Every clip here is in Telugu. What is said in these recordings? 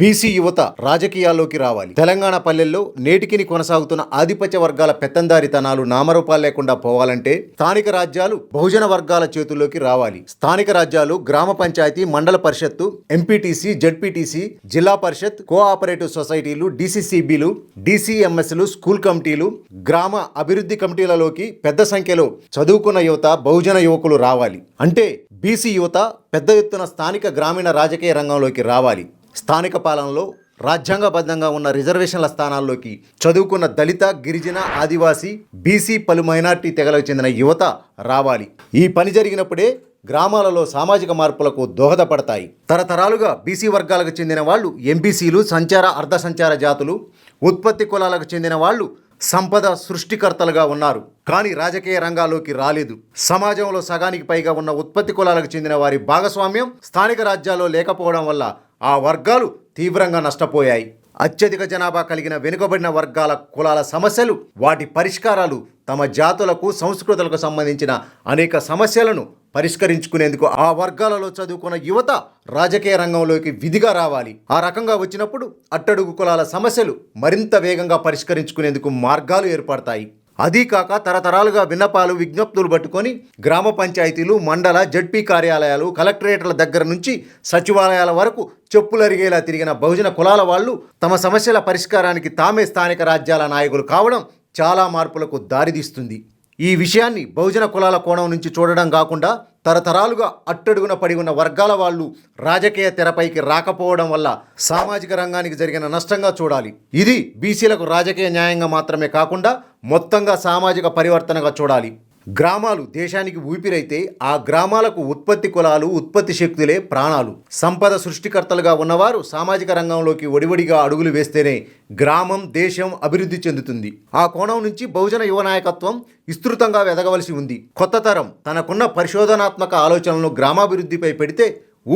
బీసీ యువత రాజకీయాల్లోకి రావాలి. తెలంగాణ పల్లెల్లో నేటికిని కొనసాగుతున్న ఆధిపత్య వర్గాల పెత్తందారితనాలు నామరూపాలు లేకుండా పోవాలంటే స్థానిక రాజ్యాలు బహుజన వర్గాల చేతుల్లోకి రావాలి. స్థానిక రాజ్యాలు గ్రామ పంచాయతీ, మండల పరిషత్తు, ఎంపీటీసీ, జడ్పీటీసీ, జిల్లా పరిషత్, కోఆపరేటివ్ సొసైటీలు, డీసీసీబీలు, డీసీఎంఎస్లు, స్కూల్ కమిటీలు, గ్రామ అభివృద్ధి కమిటీలలోకి పెద్ద సంఖ్యలో చదువుకున్న యువత, బహుజన యువకులు రావాలి. అంటే బీసీ యువత పెద్ద ఎత్తున స్థానిక గ్రామీణ రాజకీయ రంగంలోకి రావాలి. స్థానిక పాలనలో రాజ్యాంగబద్ధంగా ఉన్న రిజర్వేషన్ల స్థానాల్లోకి చదువుకున్న దళిత, గిరిజన, ఆదివాసీ, బీసీ, పలు మైనార్టీ తెగలకు చెందిన యువత రావాలి. ఈ పని జరిగినప్పుడే గ్రామాలలో సామాజిక మార్పులకు దోహదపడతాయి. తరతరాలుగా బీసీ వర్గాలకు చెందిన వాళ్ళు ఎంబీసీలు, సంచార, అర్ధ సంచార జాతులు, ఉత్పత్తి కులాలకు చెందిన వాళ్ళు సంపద సృష్టికర్తలుగా ఉన్నారు. కానీ రాజకీయ రంగాల్లోకి రాలేదు. సమాజంలో సగానికి పైగా ఉన్న ఉత్పత్తి కులాలకు చెందిన వారి భాగస్వామ్యం స్థానిక రాజ్యాల్లో లేకపోవడం వల్ల ఆ వర్గాలు తీవ్రంగా నష్టపోయాయి. అత్యధిక జనాభా కలిగిన వెనుకబడిన వర్గాల కులాల సమస్యలు, వాటి పరిష్కారాలు, తమ జాతులకు, సంస్కృతులకు సంబంధించిన అనేక సమస్యలను పరిష్కరించుకునేందుకు ఆ వర్గాలలో చదువుకున్న యువత రాజకీయ రంగంలోకి విధిగా రావాలి. ఆ రకంగా వచ్చినప్పుడు అట్టడుగు కులాల సమస్యలు మరింత వేగంగా పరిష్కరించుకునేందుకు మార్గాలు ఏర్పడతాయి. అదీ కాక తరతరాలుగా విన్నపాలు, విజ్ఞప్తులు పట్టుకొని గ్రామ పంచాయతీలు, మండల, జడ్పీ కార్యాలయాలు, కలెక్టరేట్ల దగ్గర నుంచి సచివాలయాల వరకు చెప్పులరిగేలా తిరిగిన బహుజన కులాల వాళ్ళు తమ సమస్యల పరిష్కారానికి తామే స్థానిక రాజ్యాల నాయకులు కావడం చాలా మార్పులకు దారితీస్తుంది. ఈ విషయాన్ని బహుజన కులాల కోణం నుంచి చూడడం కాకుండా తరతరాలుగా అట్టడుగున పడి ఉన్న వర్గాల వాళ్ళు రాజకీయ తెరపైకి రాకపోవడం వల్ల సామాజిక రంగానికి జరిగిన నష్టంగా చూడాలి. ఇది బీసీలకు రాజకీయ న్యాయంగా మాత్రమే కాకుండా మొత్తంగా సామాజిక పరివర్తనగా చూడాలి. గ్రామాలు దేశానికి ఊపిరైతే ఆ గ్రామాలకు ఉత్పత్తి కులాలు, ఉత్పత్తి శక్తులే ప్రాణాలు. సంపద సృష్టికర్తలుగా ఉన్నవారు సామాజిక రంగంలోకి ఒడివడిగా అడుగులు వేస్తేనే గ్రామం, దేశం అభివృద్ధి చెందుతుంది. ఆ కోణం నుంచి బహుజన యువ నాయకత్వం విస్తృతంగా ఎదగవలసి ఉంది. కొత్త తరం తనకున్న పరిశోధనాత్మక ఆలోచనలను గ్రామాభివృద్ధిపై పెడితే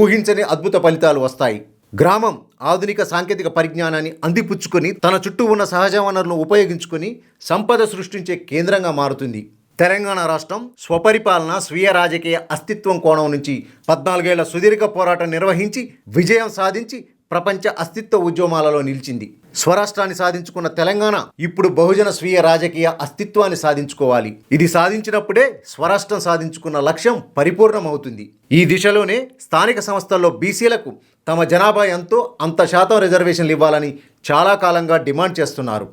ఊహించని అద్భుత ఫలితాలు వస్తాయి. గ్రామం ఆధునిక సాంకేతిక పరిజ్ఞానాన్ని అందిపుచ్చుకొని తన చుట్టూ ఉన్న సహజ వనరులను ఉపయోగించుకొని సంపద సృష్టించే కేంద్రంగా మారుతుంది. తెలంగాణ రాష్ట్రం స్వపరిపాలన, స్వీయ రాజకీయ అస్తిత్వం కోణం నుంచి 14 ఏళ్ల సుదీర్ఘ పోరాటం నిర్వహించి విజయం సాధించి ప్రపంచ అస్తిత్వ ఉద్యమాలలో నిలిచింది. స్వరాష్ట్రాన్ని సాధించుకున్న తెలంగాణ ఇప్పుడు బహుజన స్వీయ రాజకీయ అస్తిత్వాన్ని సాధించుకోవాలి. ఇది సాధించినప్పుడే స్వరాష్ట్రం సాధించుకున్న లక్ష్యం పరిపూర్ణమవుతుంది. ఈ దిశలోనే స్థానిక సంస్థల్లో బీసీలకు తమ జనాభా ఎంతో అంత శాతం రిజర్వేషన్లు ఇవ్వాలని చాలా కాలంగా డిమాండ్ చేస్తున్నారు.